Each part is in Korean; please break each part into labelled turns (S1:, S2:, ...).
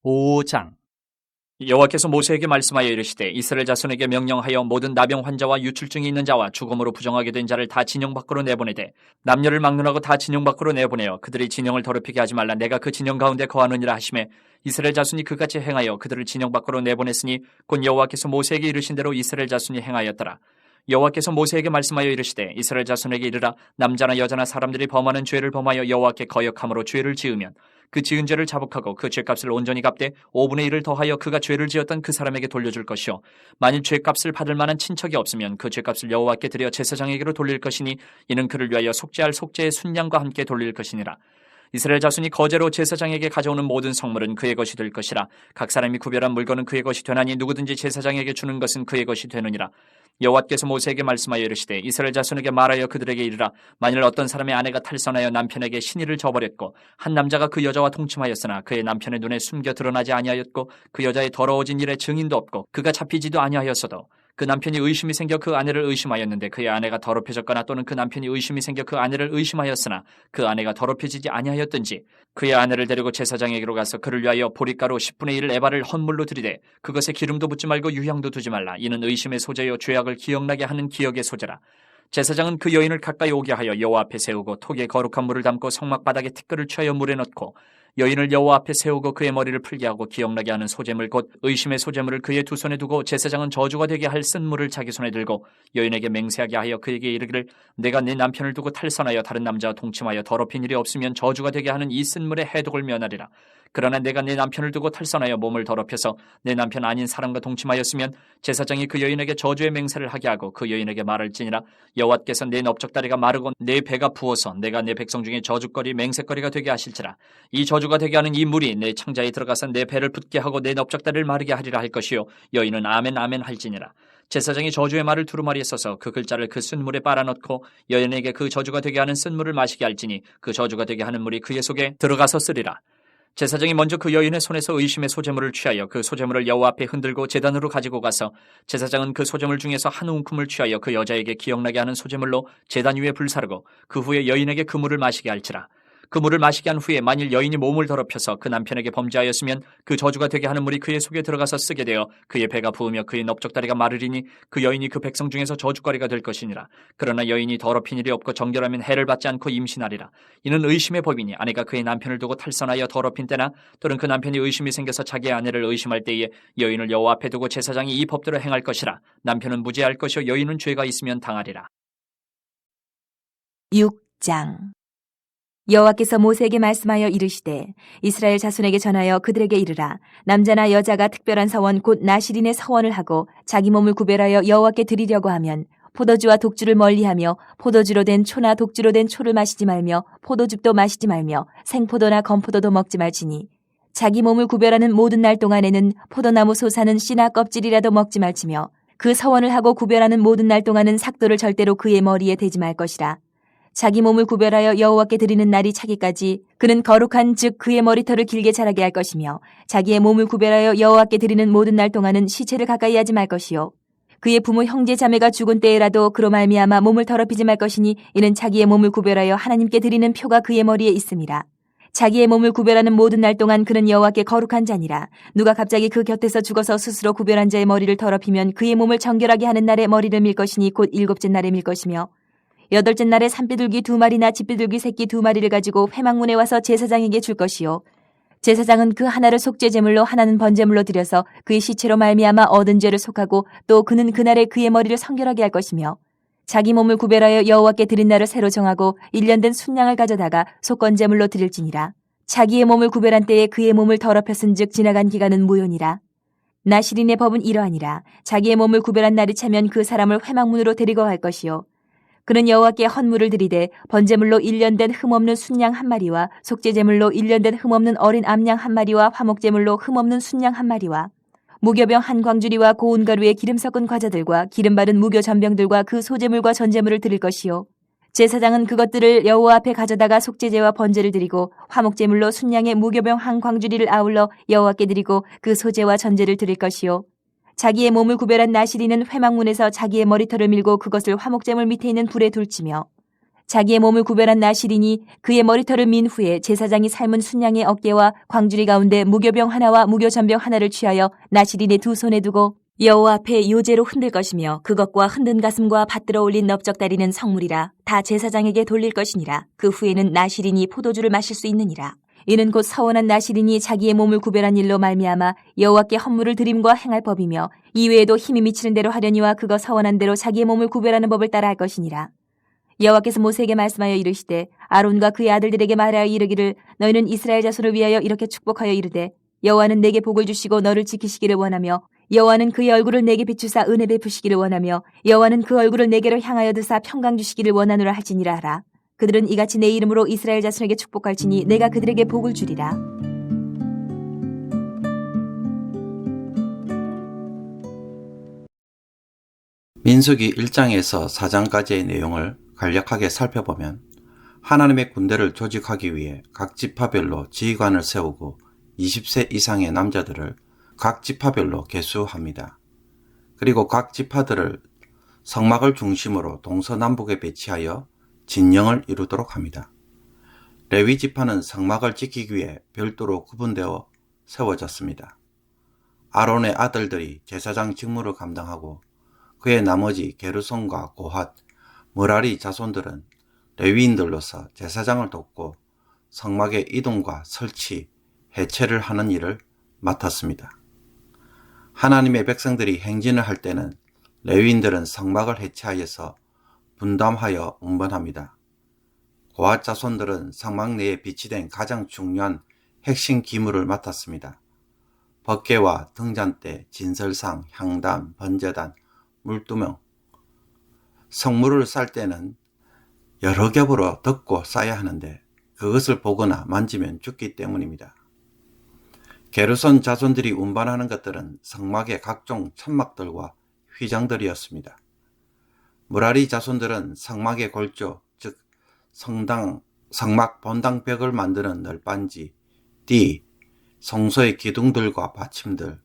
S1: 5장. 여호와께서 모세에게 말씀하여 이르시되 이스라엘 자손에게 명령하여 모든 나병 환자와 유출증이 있는 자와 죽음으로 부정하게 된 자를 다 진영 밖으로 내보내되 남녀를 막론하고 다 진영 밖으로 내보내어 그들이 진영을 더럽히게 하지 말라. 내가 그 진영 가운데 거하느니라 하시매 이스라엘 자손이 그같이 행하여 그들을 진영 밖으로 내보냈으니 곧 여호와께서 모세에게 이르신 대로 이스라엘 자손이 행하였더라. 여호와께서 모세에게 말씀하여 이르시되 이스라엘 자손에게 이르라. 남자나 여자나 사람들이 범하는 죄를 범하여 여호와께 거역함으로 죄를 지으면 그 지은 죄를 자복하고 그 죄값을 온전히 갚되 5분의 1을 더하여 그가 죄를 지었던 그 사람에게 돌려줄 것이요 만일 죄값을 받을 만한 친척이 없으면 그 죄값을 여호와께 드려 제사장에게로 돌릴 것이니 이는 그를 위하여 속죄할 속죄의 순양과 함께 돌릴 것이니라. 이스라엘 자손이 거제로 제사장에게 가져오는 모든 성물은 그의 것이 될 것이라. 각 사람이 구별한 물건은 그의 것이 되나니 누구든지 제사장에게 주는 것은 그의 것이 되느니라. 여호와께서 모세에게 말씀하여 이르시되 이스라엘 자손에게 말하여 그들에게 이르라. 만일 어떤 사람의 아내가 탈선하여 남편에게 신의를 저버렸고 한 남자가 그 여자와 동침하였으나 그의 남편의 눈에 숨겨 드러나지 아니하였고 그 여자의 더러워진 일에 증인도 없고 그가 잡히지도 아니하였어도 그 남편이 의심이 생겨 그 아내를 의심하였는데 그의 아내가 더럽혀졌거나 또는 그 남편이 의심이 생겨 그 아내를 의심하였으나 그 아내가 더럽혀지지 아니하였든지 그의 아내를 데리고 제사장에게로 가서 그를 위하여 보리가루 10분의 1 에바를 헌물로 드리되 그것에 기름도 붓지 말고 유향도 두지 말라. 이는 의심의 소재요 죄악을 기억나게 하는 기억의 소재라. 제사장은 그 여인을 가까이 오게 하여 여호와 앞에 세우고 톡에 거룩한 물을 담고 성막 바닥에 티끌을 취하여 물에 넣고 여인을 여호와 앞에 세우고 그의 머리를 풀게 하고 기억나게 하는 소재물 곧 의심의 소재물을 그의 두 손에 두고 제사장은 저주가 되게 할 쓴물을 자기 손에 들고 여인에게 맹세하게 하여 그에게 이르기를 내가 네 남편을 두고 탈선하여 다른 남자와 동침하여 더럽힌 일이 없으면 저주가 되게 하는 이 쓴물의 해독을 면하리라. 그러나 내가 네 남편을 두고 탈선하여 몸을 더럽혀서 내 남편 아닌 사람과 동침하였으면 제사장이 그 여인에게 저주의 맹세를 하게 하고 그 여인에게 말할지니라. 여호와께서 내 넓적다리가 마르고 내 배가 부어서 내가 내 백성 중에 저주거리 맹세거리가 되게 하실지라. 이 저주가 되게 하는 이 물이 내 창자에 들어가서 내 배를 붓게 하고 내 넓적다리를 마르게 하리라 할 것이요 여인은 아멘 아멘 할지니라. 제사장이 저주의 말을 두루마리에 써서 그 글자를 그 쓴물에 빨아넣고 여인에게 그 저주가 되게 하는 쓴물을 마시게 할지니 그 저주가 되게 하는 물이 그의 속에 들어가서 쓰리라. 제사장이 먼저 그 여인의 손에서 의심의 소재물을 취하여 그 소재물을 여호와 앞에 흔들고 제단으로 가지고 가서 제사장은 그 소재물 중에서 한 움큼을 취하여 그 여자에게 기억나게 하는 소재물로 제단 위에 불사르고 그 후에 여인에게 그 물을 마시게 할지라. 그 물을 마시게 한 후에 만일 여인이 몸을 더럽혀서 그 남편에게 범죄하였으면 그 저주가 되게 하는 물이 그의 속에 들어가서 쓰게 되어 그의 배가 부으며 그의 넓적다리가 마르리니 그 여인이 그 백성 중에서 저주거리가 될 것이니라. 그러나 여인이 더럽힌 일이 없고 정결하면 해를 받지 않고 임신하리라. 이는 의심의 법이니 아내가 그의 남편을 두고 탈선하여 더럽힌 때나 또는 그 남편이 의심이 생겨서 자기의 아내를 의심할 때에 여인을 여호와 앞에 두고 제사장이 이 법대로 행할 것이라. 남편은 무죄할 것이요 여인은 죄가 있으면 당하리라.
S2: 6장. 여호와께서 모세에게 말씀하여 이르시되 이스라엘 자손에게 전하여 그들에게 이르라. 남자나 여자가 특별한 서원 곧 나실인의 서원을 하고 자기 몸을 구별하여 여호와께 드리려고 하면 포도주와 독주를 멀리하며 포도주로 된 초나 독주로 된 초를 마시지 말며 포도즙도 마시지 말며 생포도나 건포도도 먹지 말지니 자기 몸을 구별하는 모든 날 동안에는 포도나무 솟아는 씨나 껍질이라도 먹지 말지며 그 서원을 하고 구별하는 모든 날 동안은 삭도를 절대로 그의 머리에 대지 말 것이라. 자기 몸을 구별하여 여호와께 드리는 날이 차기까지 그는 거룩한 즉 그의 머리털을 길게 자라게 할 것이며 자기의 몸을 구별하여 여호와께 드리는 모든 날 동안은 시체를 가까이 하지 말 것이요 그의 부모 형제 자매가 죽은 때에라도 그로 말미암아 몸을 더럽히지 말 것이니 이는 자기의 몸을 구별하여 하나님께 드리는 표가 그의 머리에 있음이라. 자기의 몸을 구별하는 모든 날 동안 그는 여호와께 거룩한 자니라. 누가 갑자기 그 곁에서 죽어서 스스로 구별한 자의 머리를 더럽히면 그의 몸을 정결하게 하는 날에 머리를 밀 것이니 곧 7째 날에 밀 것이며 8째 날에 산비둘기 2마리나 집비둘기 새끼 2마리를 가지고 회막문에 와서 제사장에게 줄 것이요 제사장은 그 하나를 속죄제물로 하나는 번제물로 드려서 그의 시체로 말미암아 얻은 죄를 속하고 또 그는 그날에 그의 머리를 성결하게 할 것이며 자기 몸을 구별하여 여호와께 드린 날을 새로 정하고 1년 된 순양을 가져다가 속건제물로 드릴지니라. 자기의 몸을 구별한 때에 그의 몸을 더럽혔은즉 지나간 기간은 무효니라. 나실인의 법은 이러하니라. 자기의 몸을 구별한 날이 차면 그 사람을 회막문으로 데리고 갈 것이요 그는 여호와께 헌물을 드리되 번제물로 1년 된 흠없는 순양 1마리와 속죄제물로 1년 된 흠없는 어린 암양 1마리와 화목제물로 흠없는 순양 1마리와 무교병 한 광주리와 고운 가루에 기름 섞은 과자들과 기름 바른 무교 전병들과 그 소제물과 전제물을 드릴 것이요 제사장은 그것들을 여호와 앞에 가져다가 속죄제와 번제를 드리고 화목제물로 순양의 무교병 한 광주리를 아울러 여호와께 드리고 그 소제와 전제를 드릴 것이요 자기의 몸을 구별한 나실인은 회막문에서 자기의 머리털을 밀고 그것을 화목제물 밑에 있는 불에 둘치며 자기의 몸을 구별한 나실인이 그의 머리털을 민 후에 제사장이 삶은 순양의 어깨와 광주리 가운데 무교병 하나와 무교전병 하나를 취하여 나실인의 두 손에 두고 여호와 앞에 요제로 흔들 것이며 그것과 흔든 가슴과 받들어 올린 넓적다리는 성물이라 다 제사장에게 돌릴 것이니라. 그 후에는 나실인이 포도주를 마실 수 있느니라. 이는 곧 서원한 나실인이 자기의 몸을 구별한 일로 말미암아 여호와께 헌물을 드림과 행할 법이며 이외에도 힘이 미치는 대로 하려니와 그거 서원한 대로 자기의 몸을 구별하는 법을 따라 할 것이니라. 여호와께서 모세에게 말씀하여 이르시되 아론과 그의 아들들에게 말하여 이르기를 너희는 이스라엘 자손을 위하여 이렇게 축복하여 이르되 여호와는 내게 복을 주시고 너를 지키시기를 원하며 여호와는 그의 얼굴을 내게 비추사 은혜 베푸시기를 원하며 여호와는 그 얼굴을 내게로 향하여 드사 평강 주시기를 원하노라 할지니라 하라. 그들은 이같이 내 이름으로 이스라엘 자손에게 축복할지니 내가 그들에게 복을 주리라.
S3: 민수기 1장에서 4장까지의 내용을 간략하게 살펴보면 하나님의 군대를 조직하기 위해 각 지파별로 지휘관을 세우고 20세 이상의 남자들을 각 지파별로 계수합니다. 그리고 각 지파들을 성막을 중심으로 동서남북에 배치하여 진영을 이루도록 합니다. 레위 지파는 성막을 지키기 위해 별도로 구분되어 세워졌습니다. 아론의 아들들이 제사장 직무를 감당하고 그의 나머지 게르손과 고핫, 므라리 자손들은 레위인들로서 제사장을 돕고 성막의 이동과 설치, 해체를 하는 일을 맡았습니다. 하나님의 백성들이 행진을 할 때는 레위인들은 성막을 해체하여서 분담하여 운반합니다. 고핫 자손들은 성막 내에 비치된 가장 중요한 핵심 기물을 맡았습니다. 법궤와 등잔대, 진설상, 향단, 번제단, 물두멍. 성물을 쌀 때는 여러 겹으로 덮고 싸야 하는데 그것을 보거나 만지면 죽기 때문입니다. 게르손 자손들이 운반하는 것들은 성막의 각종 천막들과 휘장들이었습니다. 므라리 자손들은 성막의 골조, 즉 성막 본당벽을 만드는 널빤지, 띠, 성소의 기둥들과 받침들,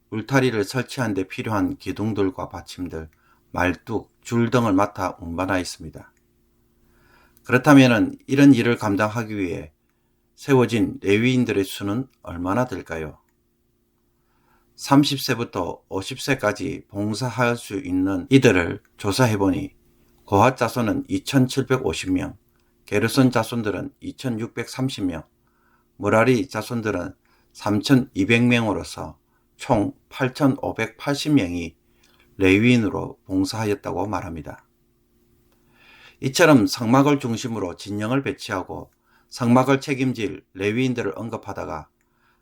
S3: 울타리를 설치하는 데 필요한 기둥들과 받침들, 말뚝, 줄 등을 맡아 운반하였습니다. 그렇다면 이런 일을 감당하기 위해 세워진 레위인들의 수는 얼마나 될까요? 30세부터 50세까지 봉사할 수 있는 이들을 조사해보니 고핫 자손은 2750명, 게르손 자손들은 2630명, 므라리 자손들은 3200명으로서 총 8580명이 레위인으로 봉사하였다고 말합니다. 이처럼 성막을 중심으로 진영을 배치하고 성막을 책임질 레위인들을 언급하다가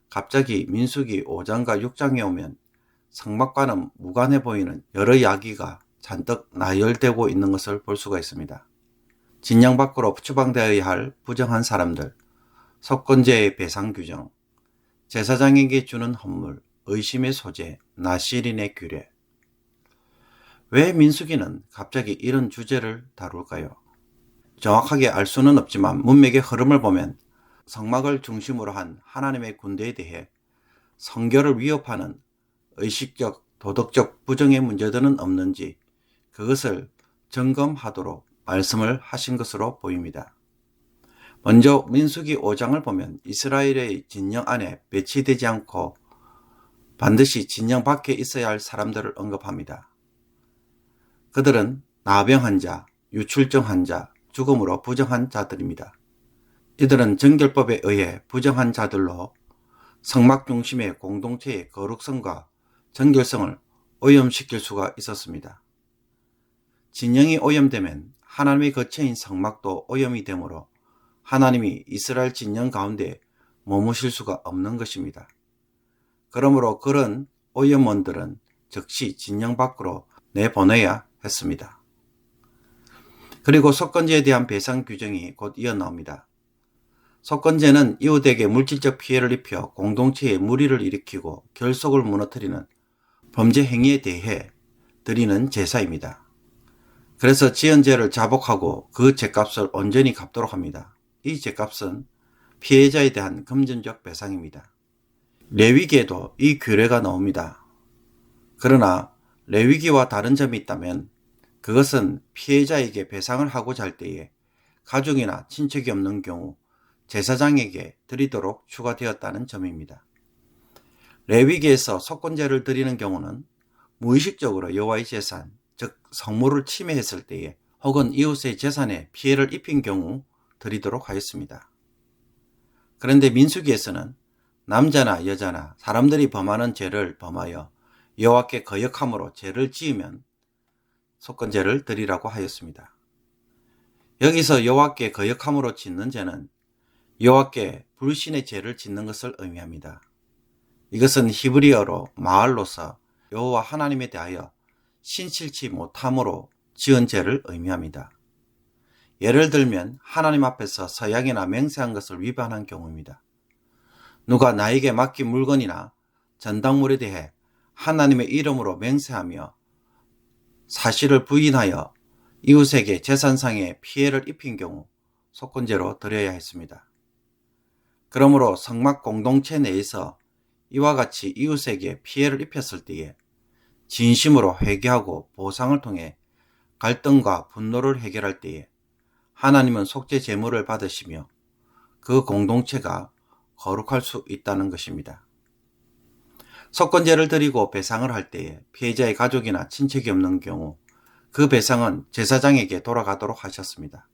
S3: 갑자기 민수기 5장과 6장에 오면 성막과는 무관해 보이는 여러 이야기가 잔뜩 나열되고 있는 것을 볼 수가 있습니다. 진영 밖으로 추방되어야 할 부정한 사람들, 속건제의 배상 규정, 제사장에게 주는 헌물, 의심의 소재, 나실인의 규례. 왜 민수기는 갑자기 이런 주제를 다룰까요? 정확하게 알 수는 없지만 문맥의 흐름을 보면 성막을 중심으로 한 하나님의 군대에 대해 성결을 위협하는 의식적, 도덕적 부정의 문제들은 없는지 그것을 점검하도록 말씀을 하신 것으로 보입니다. 먼저 민수기 5장을 보면 이스라엘의 진영 안에 배치되지 않고 반드시 진영 밖에 있어야 할 사람들을 언급합니다. 그들은 나병 환자, 유출증 환자, 죽음으로 부정한 자들입니다. 이들은 정결법에 의해 부정한 자들로 성막 중심의 공동체의 거룩성과 정결성을 오염시킬 수가 있었습니다. 진영이 오염되면 하나님의 거처인 성막도 오염이 되므로 하나님이 이스라엘 진영 가운데 머무실 수가 없는 것입니다. 그러므로 그런 오염원들은 즉시 진영 밖으로 내보내야 했습니다. 그리고 속건제에 대한 배상 규정이 곧 이어 나옵니다. 속건제는 이웃에게 물질적 피해를 입혀 공동체에 무리를 일으키고 결속을 무너뜨리는 범죄 행위에 대해 드리는 제사입니다. 그래서 지은 죄를 자복하고 그 죄값을 온전히 갚도록 합니다. 이 죄값은 피해자에 대한 금전적 배상입니다. 레위기에도 이 규례가 나옵니다. 그러나 레위기와 다른 점이 있다면 그것은 피해자에게 배상을 하고자 할 때에 가족이나 친척이 없는 경우 제사장에게 드리도록 추가되었다는 점입니다. 레위기에서 속건제를 드리는 경우는 무의식적으로 여호와의 재산, 즉 성물을 침해했을 때에 혹은 이웃의 재산에 피해를 입힌 경우 드리도록 하였습니다. 그런데 민수기에서는 남자나 여자나 사람들이 범하는 죄를 범하여 여호와께 거역함으로 죄를 지으면 속건제를 드리라고 하였습니다. 여기서 여호와께 거역함으로 짓는 죄는 여호와께 불신의 죄를 짓는 것을 의미합니다. 이것은 히브리어로 마알로서 여호와 하나님에 대하여 신실치 못함으로 지은 죄를 의미합니다. 예를 들면 하나님 앞에서 서약이나 맹세한 것을 위반한 경우입니다. 누가 나에게 맡긴 물건이나 전당물에 대해 하나님의 이름으로 맹세하며 사실을 부인하여 이웃에게 재산상의 피해를 입힌 경우 속건제로 드려야 했습니다. 그러므로 성막 공동체 내에서 이와 같이 이웃에게 피해를 입혔을 때에 진심으로 회개하고 보상을 통해 갈등과 분노를 해결할 때에 하나님은 속죄 제물을 받으시며 그 공동체가 거룩할 수 있다는 것입니다. 속건제를 드리고 배상을 할 때에 피해자의 가족이나 친척이 없는 경우 그 배상은 제사장에게 돌아가도록 하셨습니다.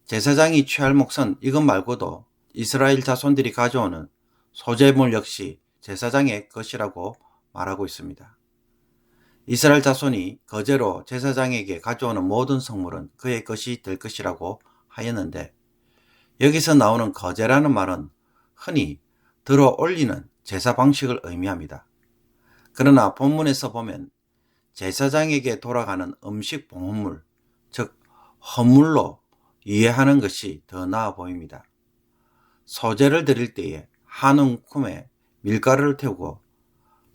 S3: 제사장이 취할 몫은 이것 말고도 이스라엘 자손들이 가져오는 소재물 역시 제사장의 것이라고 말하고 있습니다. 이스라엘 자손이 거제로 제사장에게 가져오는 모든 성물은 그의 것이 될 것이라고 하였는데 여기서 나오는 거제라는 말은 흔히 들어 올리는 제사 방식을 의미합니다. 그러나 본문에서 보면 제사장에게 돌아가는 음식 봉헌물, 즉 헌물로 이해하는 것이 더 나아 보입니다. 소제를 드릴 때에 한 움큼의 밀가루를 태우고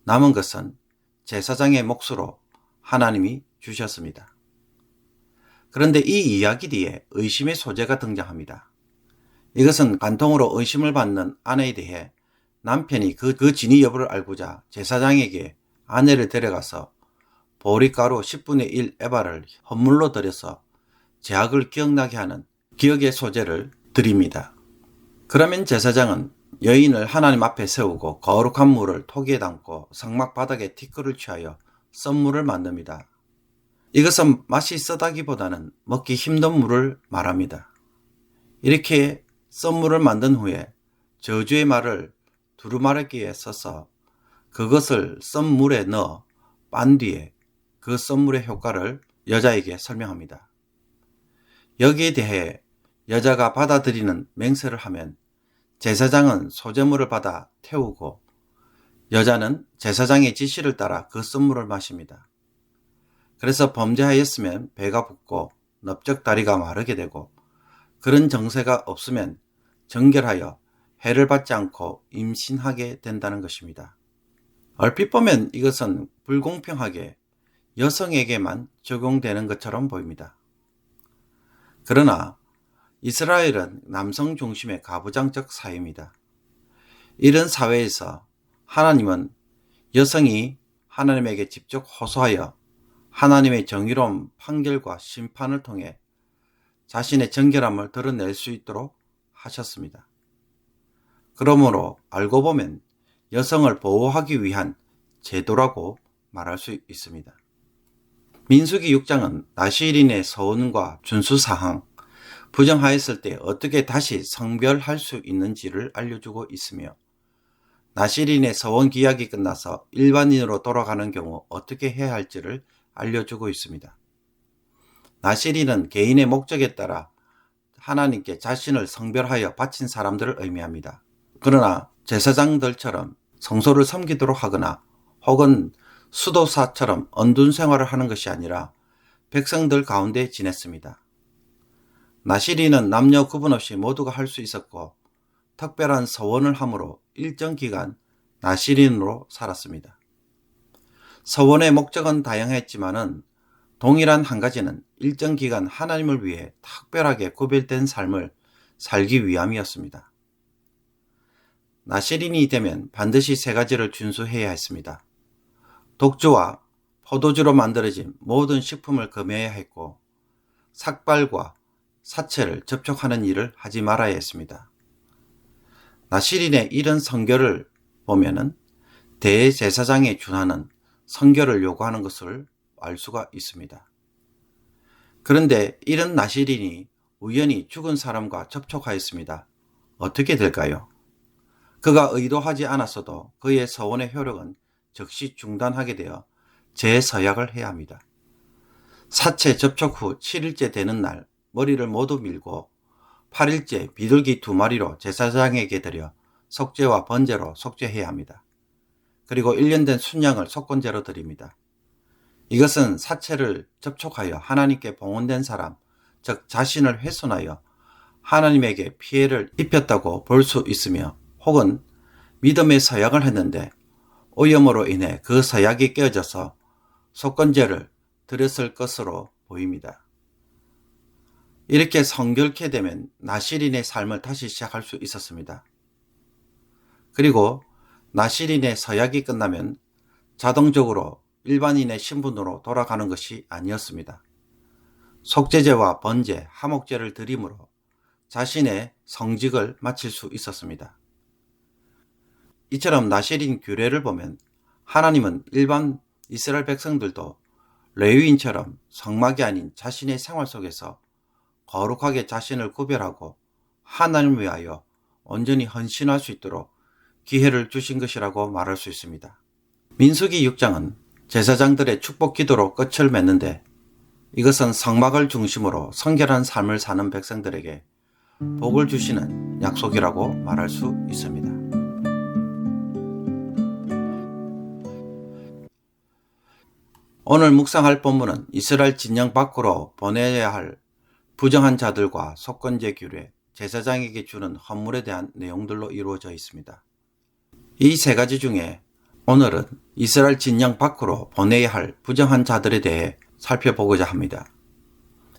S3: 남은 것은 제사장의 몫으로 하나님이 주셨습니다. 그런데 이 이야기 뒤에 의심의 소재가 등장합니다. 이것은 간통으로 의심을 받는 아내에 대해 남편이 그 진위 여부를 알고자 제사장에게 아내를 데려가서 보리가루 10분의 1 에바를 헌물로 드려서 죄악을 기억나게 하는 기억의 소재를 드립니다. 그러면 제사장은 여인을 하나님 앞에 세우고 거룩한 물을 토기에 담고 성막 바닥에 티끌을 취하여 썬물을 만듭니다. 이것은 맛이 쓰다기보다는 먹기 힘든 물을 말합니다. 이렇게 썬물을 만든 후에 저주의 말을 두루마리기에 써서 그것을 썬물에 넣어 빤 뒤에 그 썬물의 효과를 여자에게 설명합니다. 여기에 대해 여자가 받아들이는 맹세를 하면 제사장은 소제물을 받아 태우고 여자는 제사장의 지시를 따라 그 썬물을 마십니다. 그래서 범죄하였으면 배가 붓고 넓적 다리가 마르게 되고 그런 정세가 없으면 정결하여 해를 받지 않고 임신하게 된다는 것입니다. 얼핏 보면 이것은 불공평하게 여성에게만 적용되는 것처럼 보입니다. 그러나 이스라엘은 남성 중심의 가부장적 사회입니다. 이런 사회에서 하나님은 여성이 하나님에게 직접 호소하여 하나님의 정의로운 판결과 심판을 통해 자신의 정결함을 드러낼 수 있도록 하셨습니다. 그러므로 알고 보면 여성을 보호하기 위한 제도라고 말할 수 있습니다. 민수기 6장은 나시린의 서원과 준수사항, 부정하였을 때 어떻게 다시 성별할 수 있는지를 알려주고 있으며 나시린의 서원 기약이 끝나서 일반인으로 돌아가는 경우 어떻게 해야 할지를 알려주고 있습니다. 나시린은 개인의 목적에 따라 하나님께 자신을 성별하여 바친 사람들을 의미합니다. 그러나 제사장들처럼 성소를 섬기도록 하거나 혹은 수도사처럼 언둔 생활을 하는 것이 아니라 백성들 가운데 지냈습니다. 나시린은 남녀 구분 없이 모두가 할 수 있었고 특별한 서원을 함으로 일정 기간 나시린으로 살았습니다. 서원의 목적은 다양했지만은 동일한 한 가지는 일정 기간 하나님을 위해 특별하게 구별된 삶을 살기 위함이었습니다. 나시린이 되면 반드시 세 가지를 준수해야 했습니다. 독주와 포도주로 만들어진 모든 식품을 금해야 했고 삭발과 사체를 접촉하는 일을 하지 말아야 했습니다. 나시린의 이런 선교를 보면은 대제사장에 준하는 선교를 요구하는 것을 알 수가 있습니다. 그런데 이런 나시린이 우연히 죽은 사람과 접촉하였습니다. 어떻게 될까요? 그가 의도하지 않았어도 그의 서원의 효력은 즉시 중단하게 되어 재서약을 해야 합니다. 사체 접촉 후 7일째 되는 날 머리를 모두 밀고 8일째 비둘기 2마리로 제사장에게 드려 속죄와 번제로 속죄해야 합니다. 그리고 1년 된 순양을 속건제로 드립니다. 이것은 사체를 접촉하여 하나님께 봉헌된 사람, 즉 자신을 훼손하여 하나님에게 피해를 입혔다고 볼 수 있으며, 혹은 믿음의 서약을 했는데 오염으로 인해 그 서약이 깨어져서 속건제를 드렸을 것으로 보입니다. 이렇게 성결케 되면 나시린의 삶을 다시 시작할 수 있었습니다. 그리고 나시린의 서약이 끝나면 자동적으로 일반인의 신분으로 돌아가는 것이 아니었습니다. 속죄제와 번제, 하목제를 드림으로 자신의 성직을 마칠 수 있었습니다. 이처럼 나시린 규례를 보면 하나님은 일반 이스라엘 백성들도 레위인처럼 성막이 아닌 자신의 생활 속에서 거룩하게 자신을 구별하고 하나님을 위하여 온전히 헌신할 수 있도록 기회를 주신 것이라고 말할 수 있습니다. 민수기 6장은 제사장들의 축복 기도로 끝을 맺는데, 이것은 성막을 중심으로 성결한 삶을 사는 백성들에게 복을 주시는 약속이라고 말할 수 있습니다. 오늘 묵상할 본문은 이스라엘 진영 밖으로 보내야 할 부정한 자들과 속건제 규례, 제사장에게 주는 헌물에 대한 내용들로 이루어져 있습니다. 이 세 가지 중에 오늘은 이스라엘 진영 밖으로 보내야 할 부정한 자들에 대해 살펴보고자 합니다.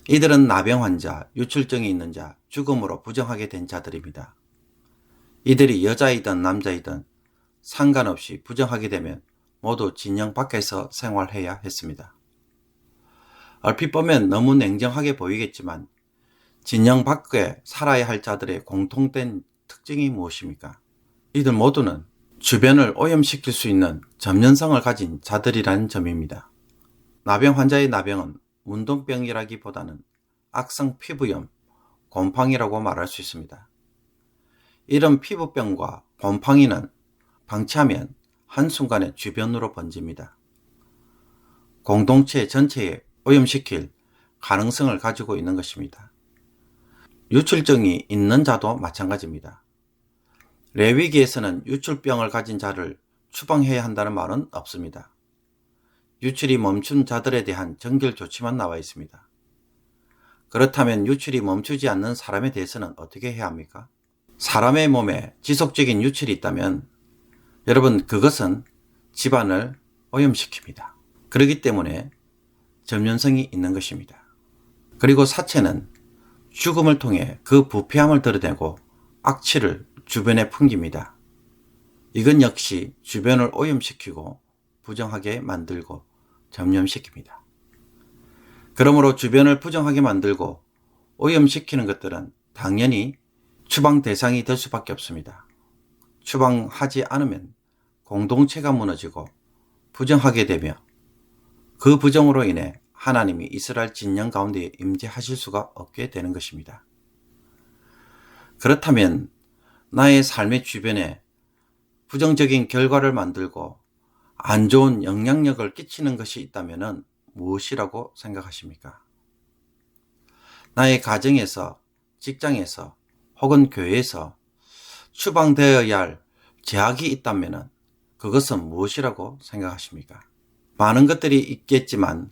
S3: 이들은 나병 환자, 유출증이 있는 자, 죽음으로 부정하게 된 자들입니다. 이들이 여자이든 남자이든 상관없이 부정하게 되면 모두 진영 밖에서 생활해야 했습니다. 얼핏 보면 너무 냉정하게 보이겠지만 진영 밖에 살아야 할 자들의 공통된 특징이 무엇입니까? 이들 모두는 주변을 오염시킬 수 있는 점연성을 가진 자들이라는 점입니다. 나병 환자의 나병은 문둥병이라기보다는 악성 피부염, 곰팡이라고 말할 수 있습니다. 이런 피부병과 곰팡이는 방치하면 한순간에 주변으로 번집니다. 공동체 전체에 오염시킬 가능성을 가지고 있는 것입니다. 유출증이 있는 자도 마찬가지입니다. 레위기에서는 유출병을 가진 자를 추방해야 한다는 말은 없습니다. 유출이 멈춘 자들에 대한 정결 조치만 나와 있습니다. 그렇다면 유출이 멈추지 않는 사람에 대해서는 어떻게 해야 합니까? 사람의 몸에 지속적인 유출이 있다면 여러분, 그것은 집안을 오염시킵니다. 그렇기 때문에 점연성이 있는 것입니다. 그리고 사체는 죽음을 통해 그 부패함을 드러내고 악취를 주변에 풍깁니다. 이건 역시 주변을 오염시키고 부정하게 만들고 점염시킵니다. 그러므로 주변을 부정하게 만들고 오염시키는 것들은 당연히 추방 대상이 될 수밖에 없습니다. 추방하지 않으면 공동체가 무너지고 부정하게 되며 그 부정으로 인해 하나님이 이스라엘 진영 가운데 임재하실 수가 없게 되는 것입니다. 그렇다면 나의 삶의 주변에 부정적인 결과를 만들고 안 좋은 영향력을 끼치는 것이 있다면 무엇이라고 생각하십니까? 나의 가정에서, 직장에서 혹은 교회에서 추방되어야 할 제약이 있다면 그것은 무엇이라고 생각하십니까? 많은 것들이 있겠지만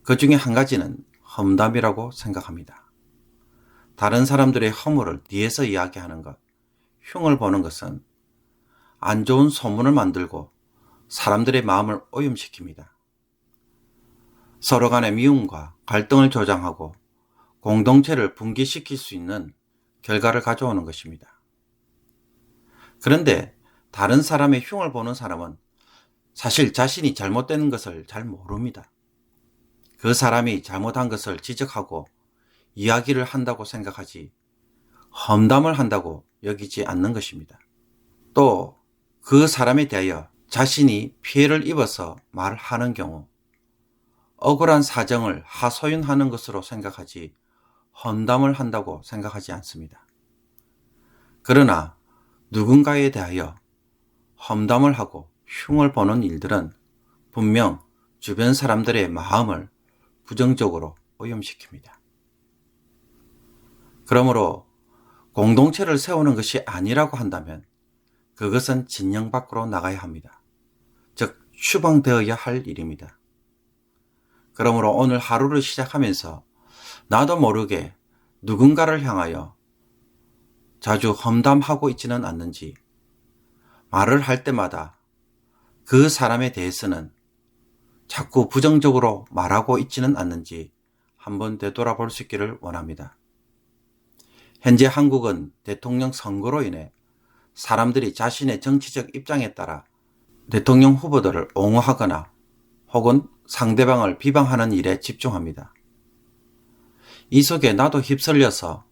S3: 그 중에 한 가지는 험담이라고 생각합니다. 다른 사람들의 허물을 뒤에서 이야기하는 것, 흉을 보는 것은 안 좋은 소문을 만들고 사람들의 마음을 오염시킵니다. 서로 간의 미움과 갈등을 조장하고 공동체를 붕괴시킬 수 있는 결과를 가져오는 것입니다. 그런데 다른 사람의 흉을 보는 사람은 사실 자신이 잘못된 것을 잘 모릅니다. 그 사람이 잘못한 것을 지적하고 이야기를 한다고 생각하지 험담을 한다고 여기지 않는 것입니다. 또 그 사람에 대하여 자신이 피해를 입어서 말하는 경우 억울한 사정을 하소연하는 것으로 생각하지 험담을 한다고 생각하지 않습니다. 그러나 누군가에 대하여 험담을 하고 흉을 보는 일들은 분명 주변 사람들의 마음을 부정적으로 오염시킵니다. 그러므로 공동체를 세우는 것이 아니라고 한다면 그것은 진영 밖으로 나가야 합니다. 즉 추방되어야 할 일입니다. 그러므로 오늘 하루를 시작하면서 나도 모르게 누군가를 향하여 자주 험담하고 있지는 않는지, 말을 할 때마다 그 사람에 대해서는 자꾸 부정적으로 말하고 있지는 않는지 한번 되돌아볼 수 있기를 원합니다. 현재 한국은 대통령 선거로 인해 사람들이 자신의 정치적 입장에 따라 대통령 후보들을 옹호하거나 혹은 상대방을 비방하는 일에 집중합니다. 이 속에 나도 휩쓸려서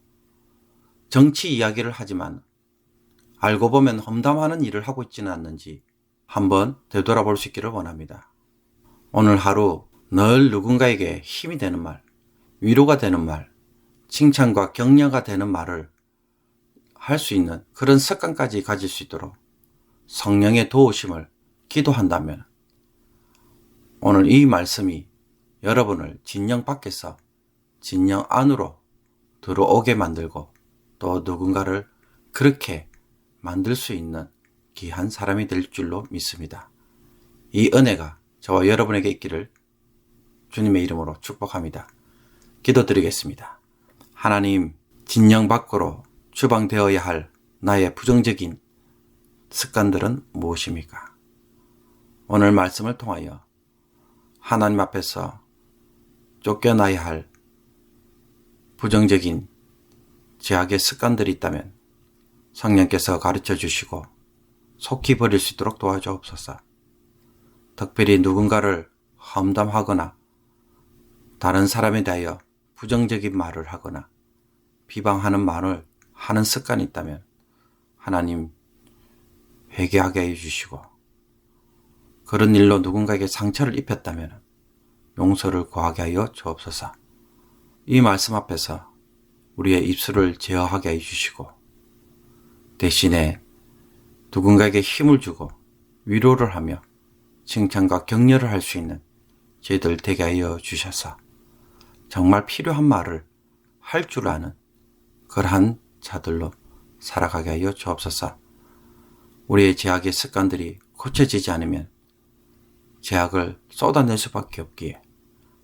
S3: 정치 이야기를 하지만 알고 보면 험담하는 일을 하고 있지는 않는지 한번 되돌아볼 수 있기를 원합니다. 오늘 하루 늘 누군가에게 힘이 되는 말, 위로가 되는 말, 칭찬과 격려가 되는 말을 할 수 있는 그런 습관까지 가질 수 있도록 성령의 도우심을 기도한다면 오늘 이 말씀이 여러분을 진영 밖에서 진영 안으로 들어오게 만들고 또 누군가를 그렇게 만들 수 있는 귀한 사람이 될 줄로 믿습니다. 이 은혜가 저와 여러분에게 있기를 주님의 이름으로 축복합니다. 기도드리겠습니다. 하나님, 진영 밖으로 추방되어야 할 나의 부정적인 습관들은 무엇입니까? 오늘 말씀을 통하여 하나님 앞에서 쫓겨나야 할 부정적인 죄악의 습관들이 있다면 성령께서 가르쳐 주시고 속히 버릴 수 있도록 도와주옵소서. 특별히 누군가를 험담하거나 다른 사람에 대하여 부정적인 말을 하거나 비방하는 말을 하는 습관이 있다면 하나님 회개하게 해주시고 그런 일로 누군가에게 상처를 입혔다면 용서를 구하게 하여 주옵소서. 이 말씀 앞에서 우리의 입술을 제어하게 해주시고 대신에 누군가에게 힘을 주고 위로를 하며 칭찬과 격려를 할 수 있는 저희들 되게 하여 주셔서 정말 필요한 말을 할 줄 아는 그러한 자들로 살아가게 하여 주옵소서. 우리의 죄악의 습관들이 고쳐지지 않으면 죄악을 쏟아낼 수밖에 없기에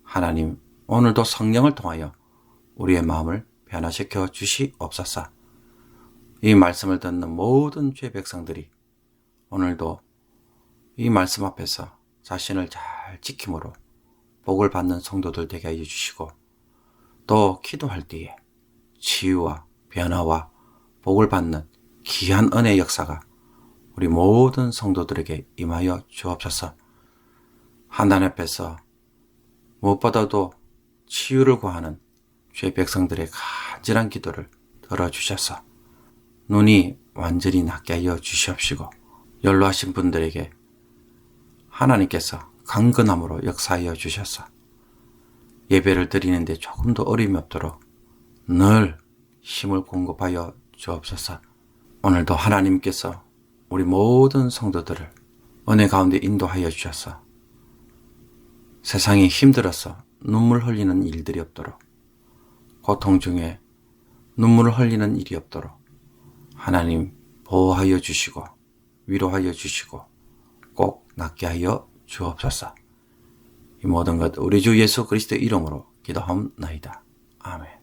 S3: 하나님 오늘도 성령을 통하여 우리의 마음을 변화시켜 주시옵소서. 이 말씀을 듣는 모든 죄 백성들이 오늘도 이 말씀 앞에서 자신을 잘 지킴으로 복을 받는 성도들 되게 하여 주시고 또 기도할 때에 치유와 변화와 복을 받는 귀한 은혜의 역사가 우리 모든 성도들에게 임하여 주옵소서. 하나님 앞에서 무엇보다도 치유를 구하는 죄 백성들의 간절한 기도를 들어주셔서 눈이 완전히 낫게 하여 주시옵시고 연로하신 분들에게 하나님께서 강건함으로 역사하여 주셔서 예배를 드리는데 조금도 어려움이 없도록 늘 힘을 공급하여 주옵소서. 오늘도 하나님께서 우리 모든 성도들을 은혜 가운데 인도하여 주셔서 세상이 힘들어서 눈물 흘리는 일들이 없도록 고통 중에 눈물을 흘리는 일이 없도록 하나님 보호하여 주시고 위로하여 주시고 꼭 낫게 하여 주옵소서. 이 모든 것 우리 주 예수 그리스도의 이름으로 기도하옵나이다. 아멘.